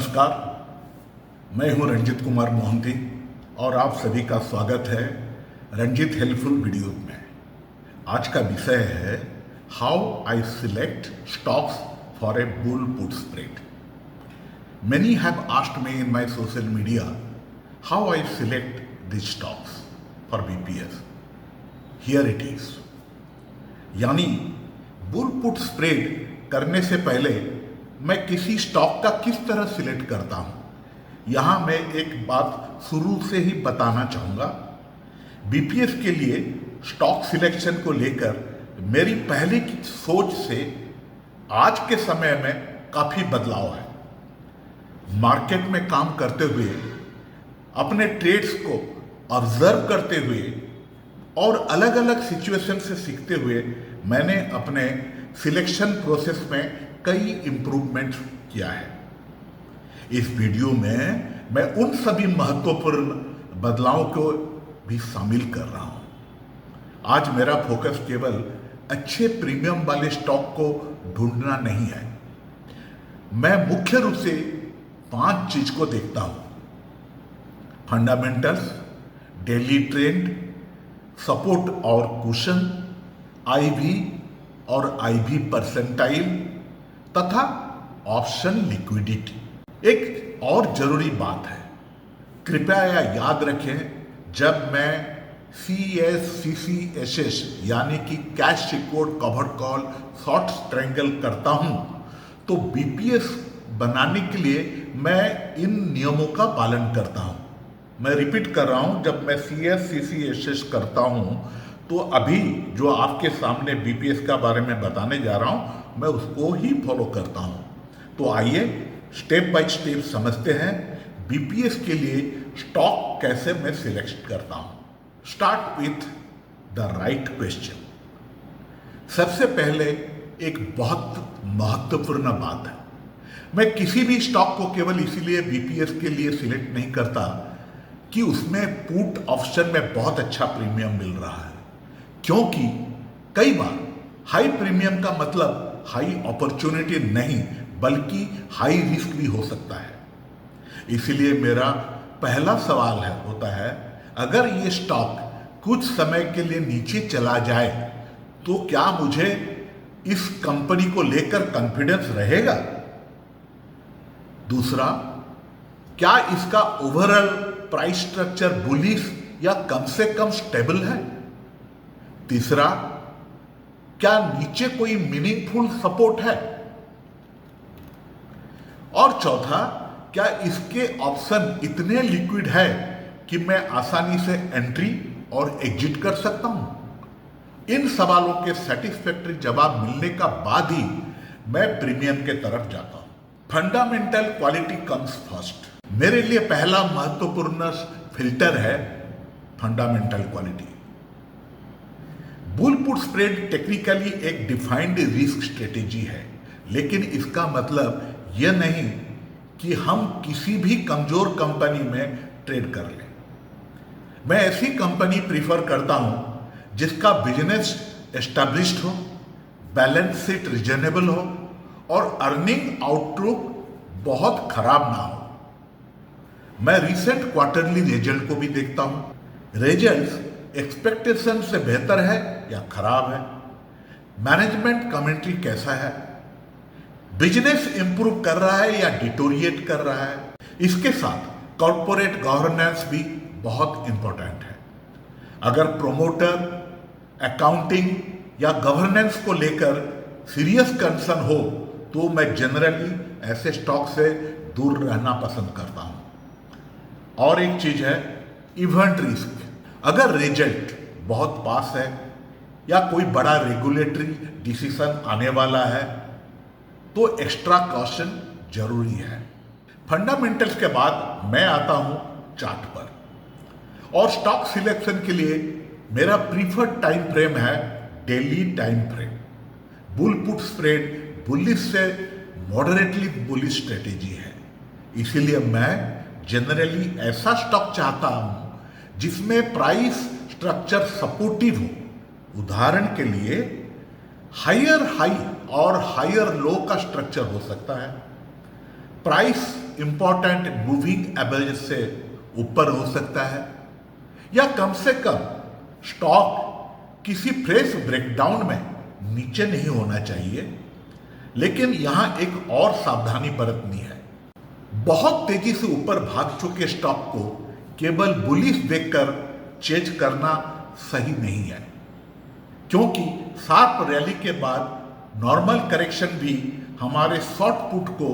नमस्कार, मैं हूं रंजित कुमार मोहंती और आप सभी का स्वागत है रंजित हेल्पफुल वीडियोज में। आज का विषय है how I select stocks for a bull put spread. Many have asked me in my social media how I select these stocks for BPS. Here it is. यानी बुल पुट स्प्रेड करने से पहले मैं किसी स्टॉक का किस तरह select करता हूं, यहां मैं एक बात शुरू से ही बताना चाहूंगा। बीपीएस के लिए स्टॉक सिलेक्शन को लेकर मेरी पहले की सोच से आज के समय में काफी बदलाव है। मार्केट में काम करते हुए, अपने ट्रेड्स को ऑब्जर्व करते हुए और अलग अलग सिचुएशन से सीखते हुए मैंने अपने सिलेक्शन प्रोसेस में कई इंप्रूवमेंट्स किया है। इस वीडियो में मैं उन सभी महत्वपूर्ण बदलावों को भी शामिल कर रहा हूं। आज मेरा फोकस केवल अच्छे प्रीमियम वाले स्टॉक को ढूंढना नहीं है। मैं मुख्य रूप से 5 चीज को देखता हूं: फंडामेंटल्स, डेली ट्रेंड, सपोर्ट और कुशन, आईवी और आईवी परसेंटाइल तथा ऑप्शन लिक्विडिटी। एक और जरूरी बात है, कृपया याद रखें, जब मैं CSCCSS यानी कि cash secured covered call short strangle करता हूं तो बीपीएस बनाने के लिए मैं इन नियमों का पालन करता हूं। मैं रिपीट कर रहा हूं, जब मैं CSCCSS करता हूं तो अभी जो आपके सामने बीपीएस का बारे में बताने जा रहा हूं मैं उसको ही फॉलो करता हूं। तो आइए स्टेप बाय स्टेप समझते हैं बीपीएस के लिए स्टॉक कैसे मैं सिलेक्ट करता हूं। Start with the right question. सबसे पहले एक बहुत महत्वपूर्ण बात है, मैं किसी भी स्टॉक को केवल इसीलिए बीपीएस के लिए सिलेक्ट नहीं करता कि उसमें पुट ऑप्शन में बहुत अच्छा प्रीमियम मिल रहा है, क्योंकि कई बार हाई प्रीमियम का मतलब हाई अपॉर्चुनिटी नहीं बल्कि हाई रिस्क भी हो सकता है। इसीलिए मेरा पहला सवाल होता है, अगर ये स्टॉक कुछ समय के लिए नीचे चला जाए तो क्या मुझे इस कंपनी को लेकर कॉन्फिडेंस रहेगा? दूसरा, क्या इसका ओवरऑल प्राइस स्ट्रक्चर बुलिश या कम से कम स्टेबल है? तीसरा, क्या नीचे कोई मीनिंगफुल सपोर्ट है? और चौथा, क्या इसके ऑप्शन इतने लिक्विड है कि मैं आसानी से एंट्री और एग्जिट कर सकता हूं? इन सवालों के सेटिस्फैक्टरी जवाब मिलने का बाद ही मैं प्रीमियम के तरफ जाता हूं। Fundamental quality comes first. मेरे लिए पहला महत्वपूर्ण फिल्टर है fundamental quality. Bull put spread technically एक डिफाइंड रिस्क स्ट्रेटेजी है, लेकिन इसका मतलब यह नहीं कि हम किसी भी कमजोर कंपनी में ट्रेड कर लें। मैं ऐसी कंपनी प्रीफर करता हूं जिसका बिजनेस एस्टैब्लिश्ड हो, बैलेंस शीट रीजनेबल हो और अर्निंग आउटलुक बहुत खराब ना हो। मैं रिसेंट क्वार्टरली रिजल्ट को भी देखता हूं। रिजल्ट्स एक्सपेक्टेशन से बेहतर है या खराब है? मैनेजमेंट कमेंट्री कैसा है? बिजनेस इंप्रूव कर रहा है या डिटोरिएट कर रहा है? इसके साथ कॉर्पोरेट गवर्नेंस भी बहुत इंपॉर्टेंट है। अगर प्रोमोटर अकाउंटिंग या गवर्नेंस को लेकर सीरियस कंसर्न हो तो मैं जनरली ऐसे स्टॉक से दूर रहना पसंद करता हूं। और एक चीज है इवेंट रिस्क। अगर रिजल्ट बहुत पास है या कोई बड़ा रेगुलेटरी डिसीजन आने वाला है तो एक्स्ट्रा कॉशन जरूरी है। फंडामेंटल्स के बाद मैं आता हूं चार्ट पर, और स्टॉक सिलेक्शन के लिए मेरा प्रीफर्ड टाइम फ्रेम है daily time frame. Bull put spread bullish से मॉडरेटली बुलिश स्ट्रेटेजी है, इसीलिए मैं जनरली ऐसा स्टॉक चाहता हूं जिसमें प्राइस स्ट्रक्चर सपोर्टिव हो। उदाहरण के लिए हायर हाई और हायर लो का स्ट्रक्चर हो सकता है। प्राइस इंपॉर्टेंट मूविंग एवरेज से ऊपर हो सकता है, या कम से कम स्टॉक किसी फ्रेश ब्रेकडाउन में नीचे नहीं होना चाहिए। लेकिन यहां एक और सावधानी बरतनी है। बहुत तेजी से ऊपर भाग चुके स्टॉक को केवल बुलिश देखकर चेज करना सही नहीं है, क्योंकि शार्प रैली के बाद नॉर्मल करेक्शन भी हमारे शॉर्ट पुट को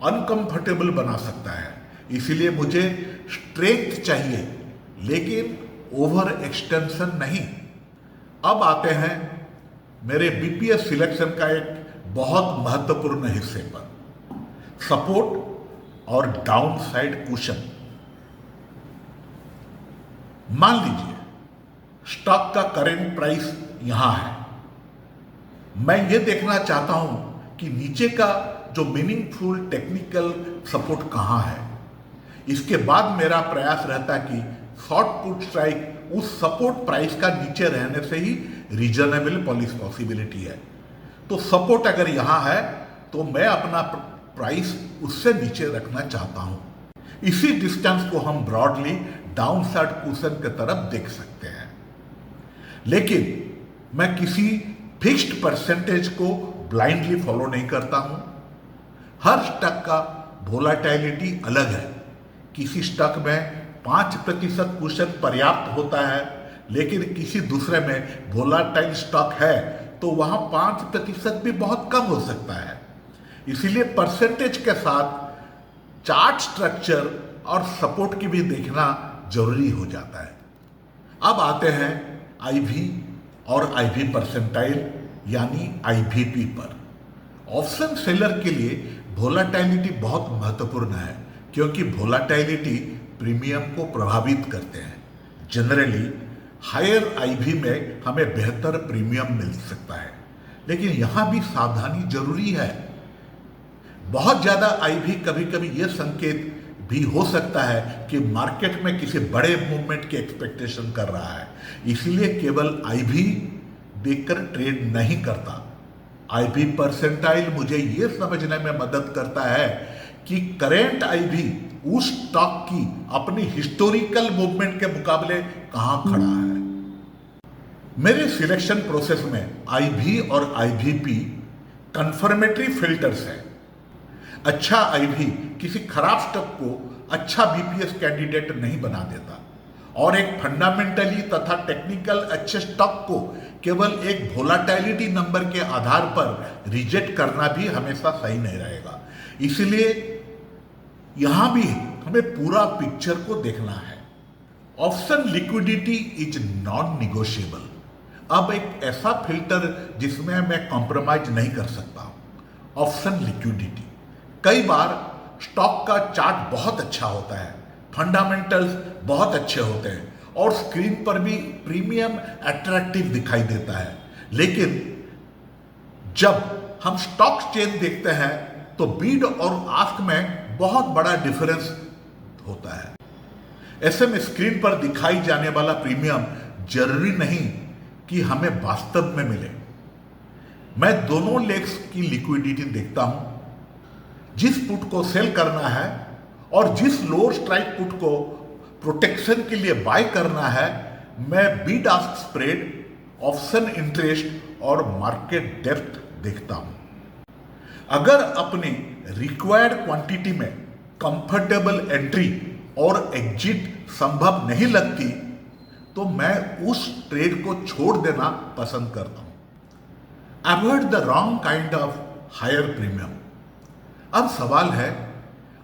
अनकंफर्टेबल बना सकता है। इसलिए मुझे स्ट्रेंथ चाहिए, लेकिन ओवर एक्सटेंशन नहीं। अब आते हैं मेरे बीपीएस सिलेक्शन का एक बहुत महत्वपूर्ण हिस्से पर, सपोर्ट और डाउन साइड कुशन। मान लीजिए स्टॉक का करेंट प्राइस यहां है। मैं ये देखना चाहता हूं कि नीचे का जो मीनिंगफुल टेक्निकल सपोर्ट कहां है। इसके बाद मेरा प्रयास रहता है कि शॉर्ट पुट स्ट्राइक उस सपोर्ट प्राइस का नीचे रहने से ही रीजनेबल पॉसिबिलिटी है। तो सपोर्ट अगर यहां है तो मैं अपना प्राइस उससे नीचे रखना चाहता हूं। इसी डिस्टेंस को हम ब्रॉडली डाउन साइड कुशन की तरफ देख सकते हैं। लेकिन मैं किसी फिक्स्ड परसेंटेज को ब्लाइंडली फॉलो नहीं करता हूं। हर स्टॉक का वोलेटिलिटी अलग है। किसी स्टॉक में 5% कुशन पर्याप्त होता है, लेकिन किसी दूसरे में वोलेटाइल स्टॉक है तो वहां 5% भी बहुत कम हो सकता है। इसीलिए परसेंटेज के साथ चार्ट स्ट्रक्चर और सपोर्ट की भी देखना जरूरी हो जाता है। अब आते हैं आईवी और आईवी परसेंटाइल यानी आईवीपी पर। ऑप्शन सेलर के लिए वोलेटिलिटी बहुत महत्वपूर्ण है, क्योंकि वोलेटिलिटी प्रीमियम को प्रभावित करते हैं। जनरली हायर आईवी में हमें बेहतर प्रीमियम मिल सकता है, लेकिन यहां भी सावधानी जरूरी है। बहुत ज्यादा आईवी कभी कभी यह संकेत भी हो सकता है कि मार्केट में किसी बड़े मूवमेंट की एक्सपेक्टेशन कर रहा है। इसीलिए केवल आईवी देखकर ट्रेड नहीं करता। आईवी परसेंटाइल मुझे यह समझने में मदद करता है कि करेंट आईवी उस स्टॉक की अपनी हिस्टोरिकल मूवमेंट के मुकाबले कहां खड़ा है। मेरे सिलेक्शन प्रोसेस में आईवी और आईवीपी कंफर्मेटरी फिल्टर्स है। अच्छा आईवी किसी खराब स्टॉक को अच्छा बीपीएस कैंडिडेट नहीं बना देता, और एक फंडामेंटली तथा टेक्निकल अच्छे स्टॉक को केवल एक वोलेटिलिटी नंबर के आधार पर रिजेक्ट करना भी हमेशा सही नहीं रहेगा। इसलिए यहां भी हमें पूरा पिक्चर को देखना है। Option liquidity is non negotiable. अब एक ऐसा फिल्टर जिसमें मैं कॉम्प्रोमाइज नहीं कर सकता, ऑप्शन लिक्विडिटी। कई बार स्टॉक का चार्ट बहुत अच्छा होता है, फंडामेंटल्स बहुत अच्छे होते हैं और स्क्रीन पर भी प्रीमियम अट्रैक्टिव दिखाई देता है, लेकिन जब हम स्टॉक चेन देखते हैं तो बीड और आस्क में बहुत बड़ा डिफरेंस होता है। ऐसे में स्क्रीन पर दिखाई जाने वाला प्रीमियम जरूरी नहीं कि हमें वास्तव में मिले। मैं दोनों लेग्स की लिक्विडिटी देखता हूं। जिस पुट को सेल करना है और जिस लोअर स्ट्राइक पुट को प्रोटेक्शन के लिए बाय करना है, मैं Beed ask spread, option interest और मार्केट डेप्थ देखता हूं। अगर अपनी रिक्वायर्ड क्वांटिटी में कंफर्टेबल एंट्री और एग्जिट संभव नहीं लगती तो मैं उस ट्रेड को छोड़ देना पसंद करता हूं। Avoid the wrong kind of higher premium. अब सवाल है,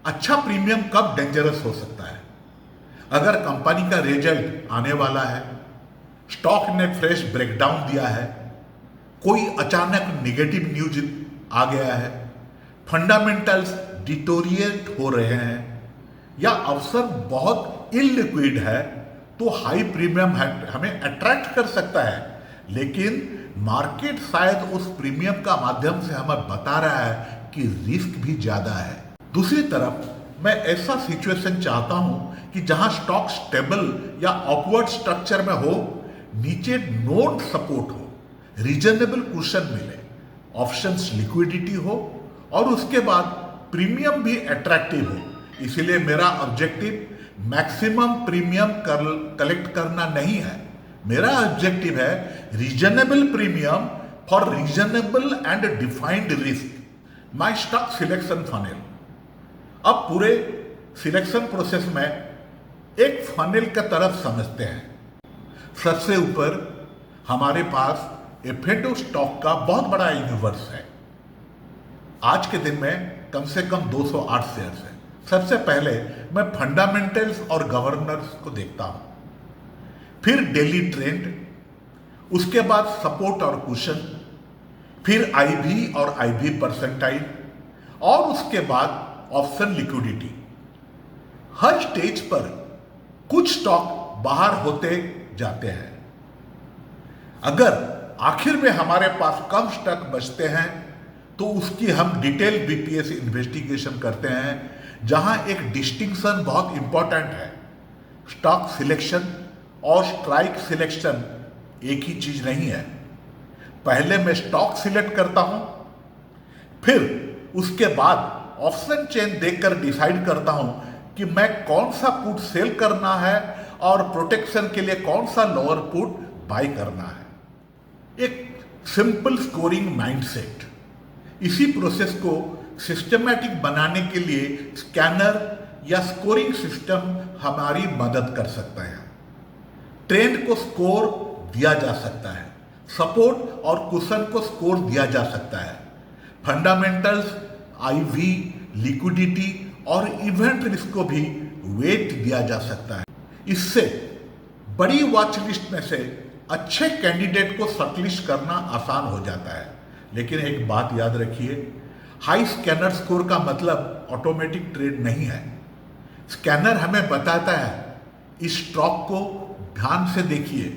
अच्छा प्रीमियम कब डेंजरस हो सकता है? अगर कंपनी का रिजल्ट आने वाला है, स्टॉक ने फ्रेश ब्रेकडाउन दिया है, कोई अचानक नेगेटिव न्यूज आ गया है, फंडामेंटल्स डिटोरिएट हो रहे हैं, या अवसर बहुत इलिक्विड है, तो हाई प्रीमियम हमें अट्रैक्ट कर सकता है। लेकिन मार्केट शायद उस प्रीमियम का माध्यम से हमें बता रहा है कि रिस्क भी ज्यादा है। दूसरी तरफ मैं ऐसा सिचुएशन चाहता हूं कि जहां स्टॉक स्टेबल या अपवर्ड स्ट्रक्चर में हो, नीचे नोट सपोर्ट हो, रीजनेबल कुशन मिले, ऑप्शंस लिक्विडिटी हो और उसके बाद प्रीमियम भी अट्रैक्टिव हो। इसीलिए मेरा ऑब्जेक्टिव मैक्सिमम प्रीमियम कलेक्ट करना नहीं है। मेरा ऑब्जेक्टिव है reasonable premium for reasonable and defined risk. My stock selection funnel. अब पूरे सिलेक्शन प्रोसेस में एक फनेल की तरफ समझते हैं। सबसे ऊपर हमारे पास F&O स्टॉक का बहुत बड़ा यूनिवर्स है। आज के दिन में कम से कम 208 शेयर्स है। सबसे पहले मैं फंडामेंटल्स और गवर्नर्स को देखता हूं, फिर डेली ट्रेंड, उसके बाद सपोर्ट और कुशन, फिर आईवी और आईवी परसेंटाइल, और उसके बाद ऑप्शन लिक्विडिटी। हर स्टेज पर कुछ स्टॉक बाहर होते जाते हैं। अगर आखिर में हमारे पास कम स्टॉक बचते हैं तो उसकी हम डिटेल बीपीएस इन्वेस्टिगेशन करते हैं, जहां एक डिस्टिंक्शन बहुत इंपॉर्टेंट है। स्टॉक सिलेक्शन और स्ट्राइक सिलेक्शन एक ही चीज नहीं है। पहले मैं स्टॉक सिलेक्ट करता हूं, फिर उसके बाद ऑप्शन चेन देखकर डिसाइड करता हूं कि मैं कौन सा पुट सेल करना है और प्रोटेक्शन के लिए कौन सा लोअर पुट बाय करना है। एक सिंपल स्कोरिंग माइंडसेट। इसी प्रोसेस को सिस्टमैटिक बनाने के लिए स्कैनर या स्कोरिंग सिस्टम हमारी मदद कर सकता है। ट्रेंड को स्कोर दिया जा सकता है, सपोर्ट और कुशन को स्कोर दिया जा सकता है, फंडामेंटल्स, आईवी, लिक्विडिटी और इवेंट रिस्क को भी वेट दिया जा सकता है। इससे बड़ी वॉच लिस्ट में से अच्छे कैंडिडेट को शॉर्टलिस्ट करना आसान हो जाता है। लेकिन एक बात याद रखिए, हाई स्कैनर स्कोर का मतलब ऑटोमेटिक ट्रेड नहीं है। स्कैनर हमें बताता है इस स्टॉक को ध्यान से देखिए।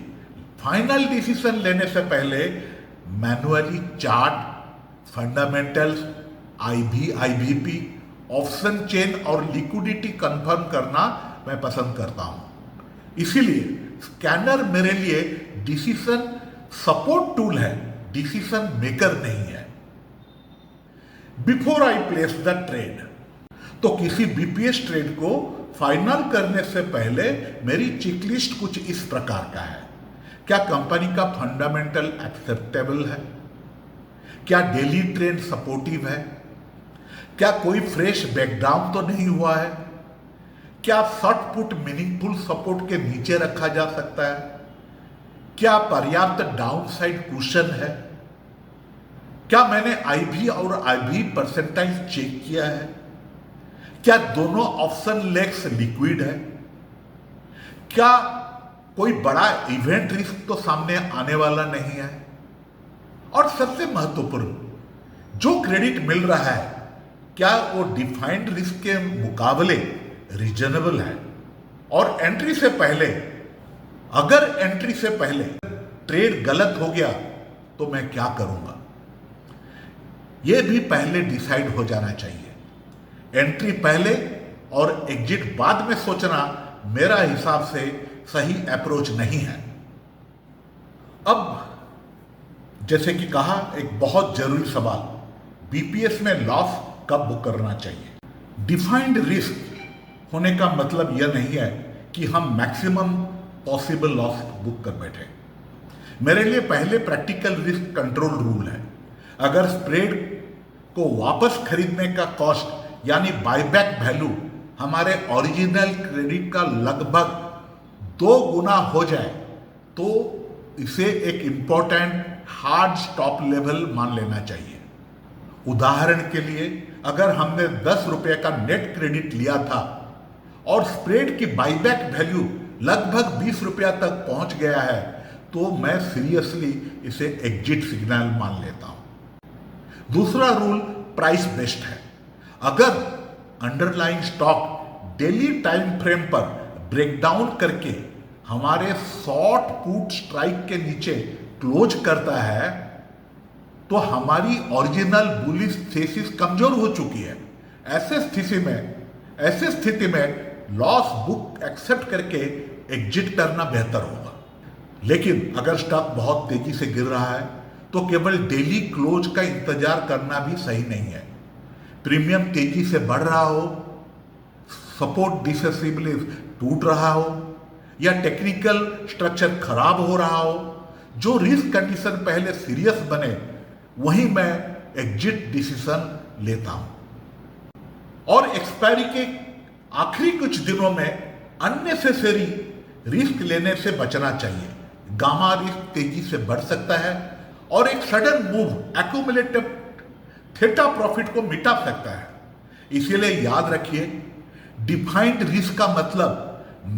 फाइनल डिसीजन लेने से पहले manually chart, fundamentals, IV, IVP, option chain और लिक्विडिटी कंफर्म करना मैं पसंद करता हूं। इसीलिए स्कैनर मेरे लिए डिसीजन सपोर्ट टूल है, डिसीजन मेकर नहीं है। Before I place the trade, तो किसी बीपीएस ट्रेड को फाइनल करने से पहले मेरी चेकलिस्ट कुछ इस प्रकार का है। क्या कंपनी का फंडामेंटल एक्सेप्टेबल है? क्या डेली ट्रेंड सपोर्टिव है? क्या कोई फ्रेश बैकडाउन तो नहीं हुआ है? क्या शॉर्ट पुट मीनिंगफुल सपोर्ट के नीचे रखा जा सकता है? क्या पर्याप्त डाउनसाइड कुशन है? क्या मैंने आईवी और आईवी परसेंटाइल चेक किया है? क्या दोनों ऑप्शन लेग्स लिक्विड है? क्या कोई बड़ा इवेंट रिस्क तो सामने आने वाला नहीं है? और सबसे महत्वपूर्ण, जो क्रेडिट मिल रहा है क्या वो डिफाइंड रिस्क के मुकाबले रीजनेबल है? और एंट्री से पहले, अगर एंट्री से पहले ट्रेड गलत हो गया तो मैं क्या करूंगा, यह भी पहले डिसाइड हो जाना चाहिए। एंट्री पहले और एग्जिट बाद में सोचना मेरा हिसाब से सही अप्रोच नहीं है। अब जैसे कि कहा, एक बहुत जरूरी सवाल, बीपीएस में लॉस कब बुक करना चाहिए? डिफाइंड रिस्क होने का मतलब यह नहीं है कि हम मैक्सिमम पॉसिबल लॉस बुक कर बैठे। मेरे लिए पहले प्रैक्टिकल रिस्क कंट्रोल रूल है। अगर स्प्रेड को वापस खरीदने का कॉस्ट यानी बायबैक वैल्यू हमारे ओरिजिनल क्रेडिट का लगभग 2 गुना हो जाए तो इसे एक इंपॉर्टेंट हार्ड स्टॉप लेवल मान लेना चाहिए। उदाहरण के लिए, अगर हमने 10 रुपए का नेट क्रेडिट लिया था और स्प्रेड की बायबैक वैल्यू लगभग 20 रुपया तक पहुंच गया है तो मैं सीरियसली इसे एग्जिट सिग्नल मान लेता हूं। दूसरा रूल प्राइस बेस्ड है। अगर underlying stock daily time frame पर ब्रेकडाउन करके हमारे शॉर्ट पुट स्ट्राइक के नीचे क्लोज करता है तो हमारी ओरिजिनल बुलिश थीसिस कमजोर हो चुकी है। ऐसे स्थिति में लॉस बुक एक्सेप्ट करके एग्जिट करना बेहतर होगा। लेकिन अगर स्टॉक बहुत तेजी से गिर रहा है तो केवल डेली क्लोज का इंतजार करना भी सही नहीं है। प्रीमियम तेजी से बढ़ रहा हो, सपोर्ट डिसेसिबल टूट रहा हो या टेक्निकल स्ट्रक्चर खराब हो रहा हो, जो रिस्क कंडीशन पहले सीरियस बने वहीं मैं एग्जिट डिसीजन लेता हूं। और एक्सपायरी के आखिरी कुछ दिनों में अननेसेसरी रिस्क लेने से बचना चाहिए। गामा रिस्क तेजी से बढ़ सकता है और एक sudden move accumulative theta profit को मिटा सकता है। इसीलिए याद रखिए, डिफाइंड रिस्क का मतलब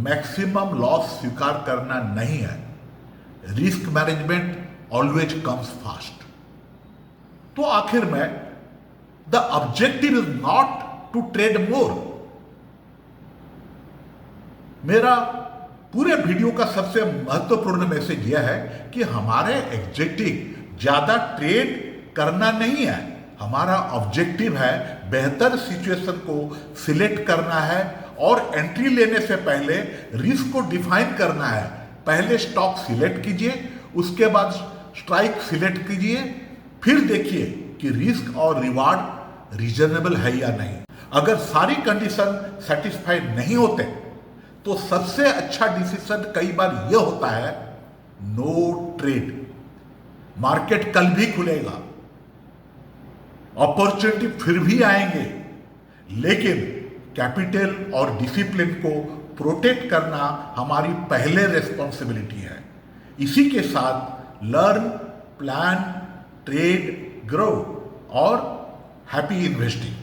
मैक्सिमम लॉस स्वीकार करना नहीं है। Risk management always comes fast. तो आखिर में the objective is not to trade more. मेरा पूरे वीडियो का सबसे महत्वपूर्ण मैसेज यह है कि हमारे ऑब्जेक्टिव ज्यादा ट्रेड करना नहीं है। हमारा ऑब्जेक्टिव है बेहतर सिचुएशन को सिलेक्ट करना है और एंट्री लेने से पहले रिस्क को डिफाइन करना है। पहले स्टॉक सिलेक्ट कीजिए, उसके बाद स्ट्राइक सिलेक्ट कीजिए, फिर देखिए कि रिस्क और रिवार्ड रीजनेबल है या नहीं। अगर सारी कंडीशन सेटिस्फाइड नहीं होते तो सबसे अच्छा डिसीजन कई बार यह होता है नो ट्रेड। मार्केट कल भी खुलेगा, अपॉर्चुनिटी फिर भी आएंगे, लेकिन कैपिटल और डिसिप्लिन को प्रोटेक्ट करना हमारी पहले रेस्पॉन्सिबिलिटी है। इसी के साथ लर्न, प्लान, ट्रेड, ग्रो और हैप्पी इन्वेस्टिंग।